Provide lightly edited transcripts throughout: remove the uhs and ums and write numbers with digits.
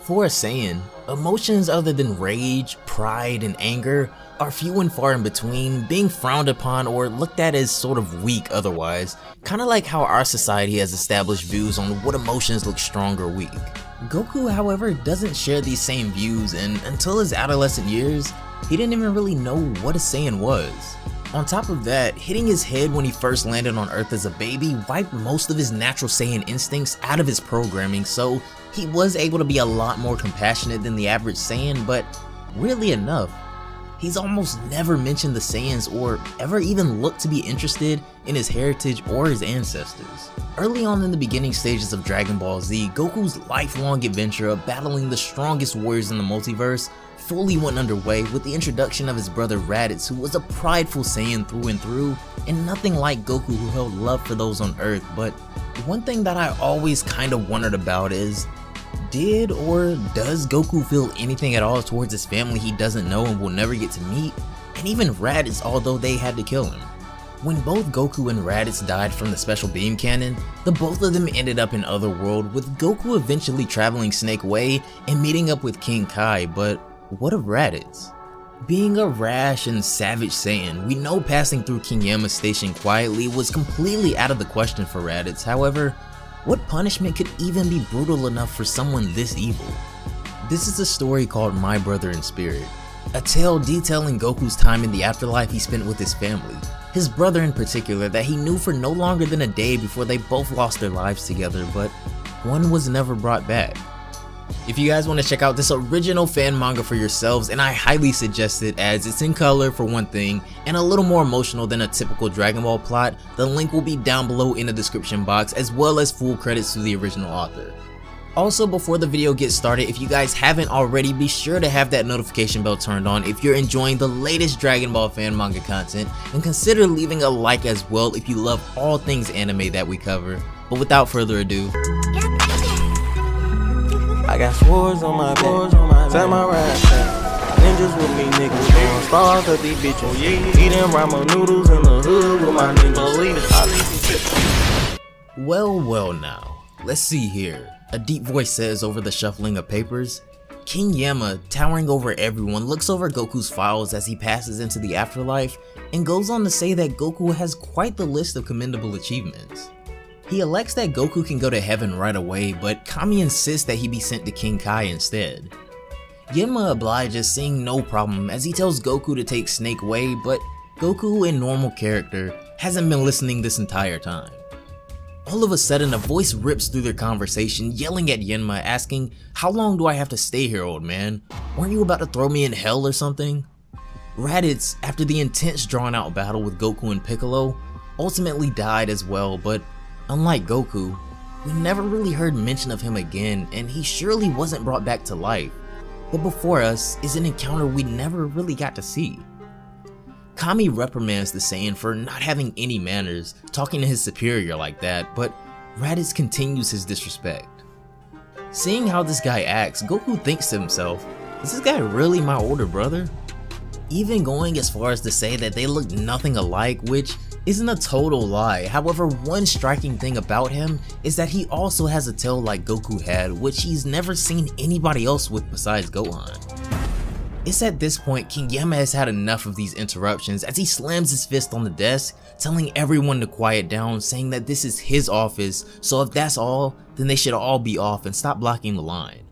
For a Saiyan, emotions other than rage, pride, and anger are few and far in between, being frowned upon or looked at as sort of weak otherwise, kinda like how our society has established views on what emotions look strong or weak. Goku, however, doesn't share these same views, and until his adolescent years, he didn't even really know what a Saiyan was. On top of that, hitting his head when he first landed on Earth as a baby wiped most of his natural Saiyan instincts out of his programming, so he was able to be a lot more compassionate than the average Saiyan, but weirdly enough, he's almost never mentioned the Saiyans or ever even looked to be interested in his heritage or his ancestors. Early on in the beginning stages of Dragon Ball Z, Goku's lifelong adventure of battling the strongest warriors in the multiverse fully went underway with the introduction of his brother Raditz, who was a prideful Saiyan through and through, and nothing like Goku, who held love for those on Earth. But one thing that I always kinda wondered about is, did or does Goku feel anything at all towards his family he doesn't know and will never get to meet? And even Raditz, although they had to kill him. When both Goku and Raditz died from the Special Beam Cannon, the both of them ended up in Otherworld, with Goku eventually traveling Snake Way and meeting up with King Kai, but what of Raditz? Being a rash and savage Saiyan, we know passing through King Yama's station quietly was completely out of the question for Raditz. However, what punishment could even be brutal enough for someone this evil? This is a story called My Brother in Spirit, a tale detailing Goku's time in the afterlife he spent with his family, his brother in particular that he knew for no longer than a day before they both lost their lives together, but one was never brought back. If you guys want to check out this original fan manga for yourselves, and I highly suggest it as it's in color for one thing, and a little more emotional than a typical Dragon Ball plot, the link will be down below in the description box, as well as full credits to the original author. Also, before the video gets started, if you guys haven't already, be sure to have that notification bell turned on if you're enjoying the latest Dragon Ball fan manga content, and consider leaving a like as well if you love all things anime that we cover. But without further ado, I got swords on my back, tell my right back. Ninjas with me, niggas, throwing stars at these bitches. Eating ramen noodles in the hood with my niggas. Well now, let's see here. A deep voice says over the shuffling of papers. King Yama, towering over everyone, looks over Goku's files as he passes into the afterlife and goes on to say that Goku has quite the list of commendable achievements. He elects that Goku can go to heaven right away, but Kami insists that he be sent to King Kai instead. Yama obliges, seeing no problem, as he tells Goku to take Snake Way, but Goku, in normal character, hasn't been listening this entire time. All of a sudden, a voice rips through their conversation, yelling at Yenma, asking, "How long do I have to stay here, old man? Weren't you about to throw me in hell or something?" Raditz, after the intense drawn-out battle with Goku and Piccolo, ultimately died as well, but unlike Goku, we never really heard mention of him again, and he surely wasn't brought back to life. But before us is an encounter we never really got to see. Kami reprimands the Saiyan for not having any manners, talking to his superior like that, but Raditz continues his disrespect. Seeing how this guy acts, Goku thinks to himself, is this guy really my older brother? Even going as far as to say that they look nothing alike, which isn't a total lie. However, one striking thing about him is that he also has a tail like Goku had, which he's never seen anybody else with besides Gohan. It's at this point King Yama has had enough of these interruptions as he slams his fist on the desk, telling everyone to quiet down, saying that this is his office, so if that's all, then they should all be off and stop blocking the line.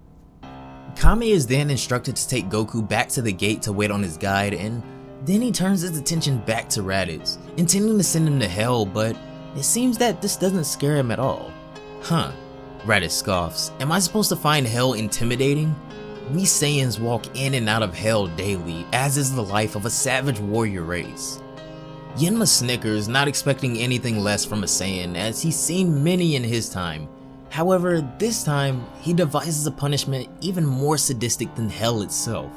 Kami is then instructed to take Goku back to the gate to wait on his guide, and then he turns his attention back to Raditz, intending to send him to hell, but it seems that this doesn't scare him at all. Huh, Raditz scoffs, am I supposed to find hell intimidating? We Saiyans walk in and out of hell daily, as is the life of a savage warrior race. Yenma snickers, not expecting anything less from a Saiyan, as he's seen many in his time. However, this time, he devises a punishment even more sadistic than hell itself.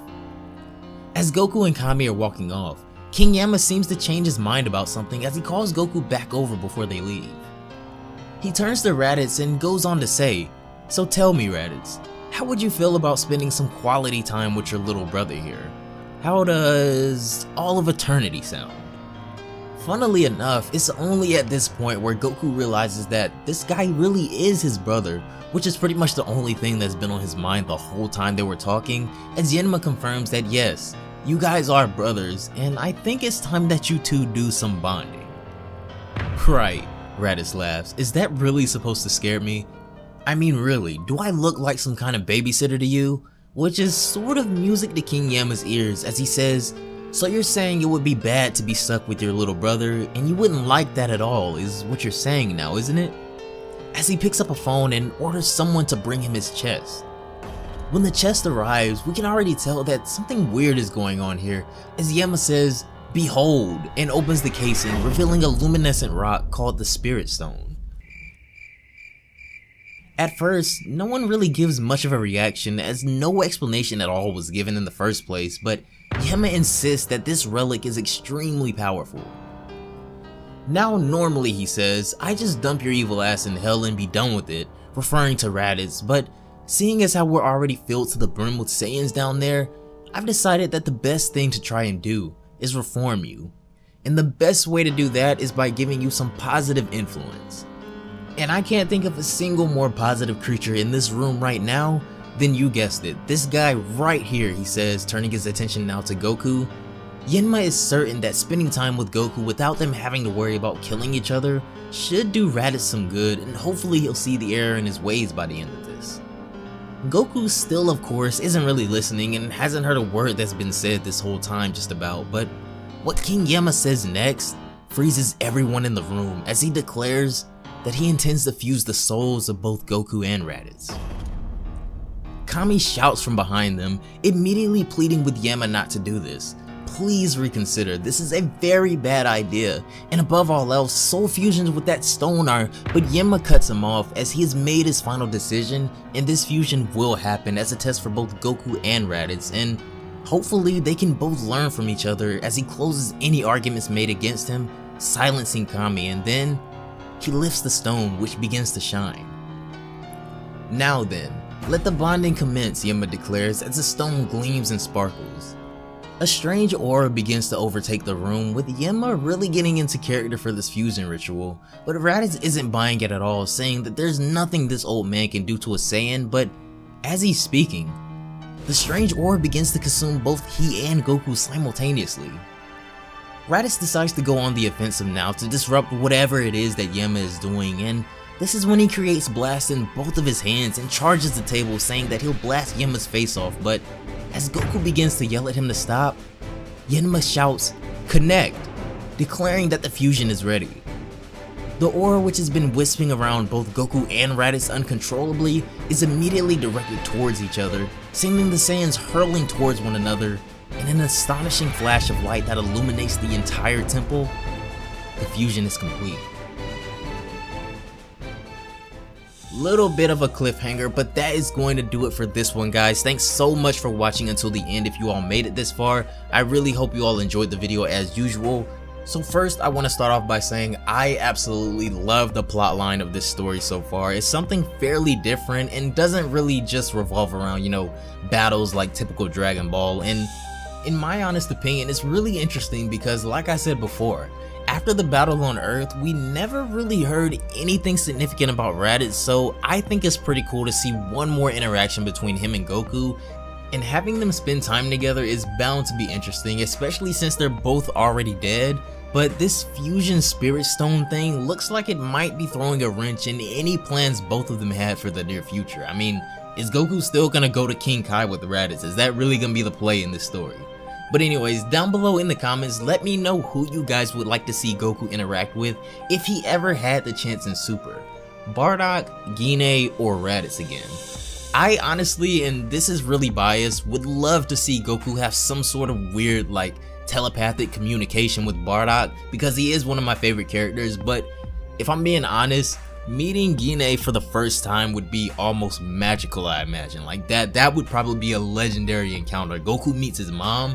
As Goku and Kami are walking off, King Yama seems to change his mind about something as he calls Goku back over before they leave. He turns to Raditz and goes on to say, "So tell me, Raditz, how would you feel about spending some quality time with your little brother here? How does all of eternity sound?" Funnily enough, it's only at this point where Goku realizes that this guy really is his brother, which is pretty much the only thing that's been on his mind the whole time they were talking, as Yanma confirms that yes, you guys are brothers, and I think it's time that you two do some bonding. Right, Raditz laughs, is that really supposed to scare me? I mean really, do I look like some kind of babysitter to you? Which is sort of music to King Yama's ears as he says, so you're saying it would be bad to be stuck with your little brother, and you wouldn't like that at all, is what you're saying now, isn't it? As he picks up a phone and orders someone to bring him his chest. When the chest arrives, we can already tell that something weird is going on here, as Yama says, "Behold," and opens the casing, revealing a luminescent rock called the Spirit Stone. At first, no one really gives much of a reaction as no explanation at all was given in the first place, but Yama insists that this relic is extremely powerful. Now normally, he says, I just dump your evil ass in hell and be done with it, referring to Raditz, but seeing as how we're already filled to the brim with Saiyans down there, I've decided that the best thing to try and do is reform you. And the best way to do that is by giving you some positive influence. And I can't think of a single more positive creature in this room right now than, you guessed it, this guy right here, he says, turning his attention now to Goku. Yanma is certain that spending time with Goku without them having to worry about killing each other should do Raditz some good, and hopefully he'll see the error in his ways by the end of this. Goku still, of course, isn't really listening and hasn't heard a word that's been said this whole time just about, but what King Yama says next freezes everyone in the room as he declares that he intends to fuse the souls of both Goku and Raditz. Kami shouts from behind them, immediately pleading with Yama not to do this. Please reconsider, this is a very bad idea, and above all else, soul fusions with that stone are, but Yama cuts him off as he has made his final decision, and this fusion will happen as a test for both Goku and Raditz, and hopefully they can both learn from each other as he closes any arguments made against him, silencing Kami, and then he lifts the stone, which begins to shine. Now then, let the bonding commence, Yama declares as the stone gleams and sparkles. A strange aura begins to overtake the room, with Yama really getting into character for this fusion ritual, but Raditz isn't buying it at all, saying that there's nothing this old man can do to a Saiyan, but as he's speaking, the strange aura begins to consume both he and Goku simultaneously. Raditz decides to go on the offensive now to disrupt whatever it is that Yama is doing, and this is when he creates blasts in both of his hands and charges the table, saying that he'll blast Yama's face off, but as Goku begins to yell at him to stop, Yama shouts, "Connect," declaring that the fusion is ready. The aura, which has been wisping around both Goku and Raditz uncontrollably, is immediately directed towards each other, sending the Saiyans hurling towards one another. In an astonishing flash of light that illuminates the entire temple, the fusion is complete. Little bit of a cliffhanger, but that is going to do it for this one, guys. Thanks so much for watching until the end if you all made it this far. I really hope you all enjoyed the video as usual. So first, I want to start off by saying I absolutely love the plot line of this story so far. It's something fairly different and doesn't really just revolve around, battles like typical Dragon Ball, and in my honest opinion, it's really interesting because, like I said before, after the battle on Earth, we never really heard anything significant about Raditz, so I think it's pretty cool to see one more interaction between him and Goku, and having them spend time together is bound to be interesting, especially since they're both already dead. But this fusion spirit stone thing looks like it might be throwing a wrench in any plans both of them had for the near future. I mean, is Goku still gonna go to King Kai with Raditz? Is that really gonna be the play in this story? But anyways, down below in the comments, let me know who you guys would like to see Goku interact with if he ever had the chance in Super. Bardock, Gine, or Raditz again. I honestly, and this is really biased, would love to see Goku have some sort of weird telepathic communication with Bardock because he is one of my favorite characters, but if I'm being honest, meeting Gine for the first time would be almost magical, I imagine. That would probably be a legendary encounter. Goku meets his mom.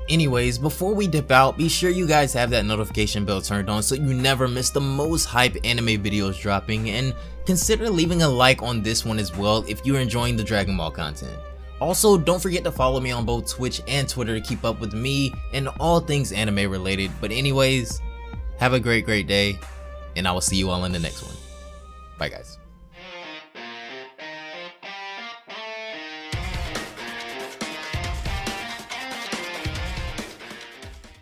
Anyways, before we dip out, be sure you guys have that notification bell turned on so you never miss the most hype anime videos dropping, and consider leaving a like on this one as well if you're enjoying the Dragon Ball content. Also, don't forget to follow me on both Twitch and Twitter to keep up with me and all things anime related. But anyways, Have a great day, and I will see you all in the next one. Bye, guys.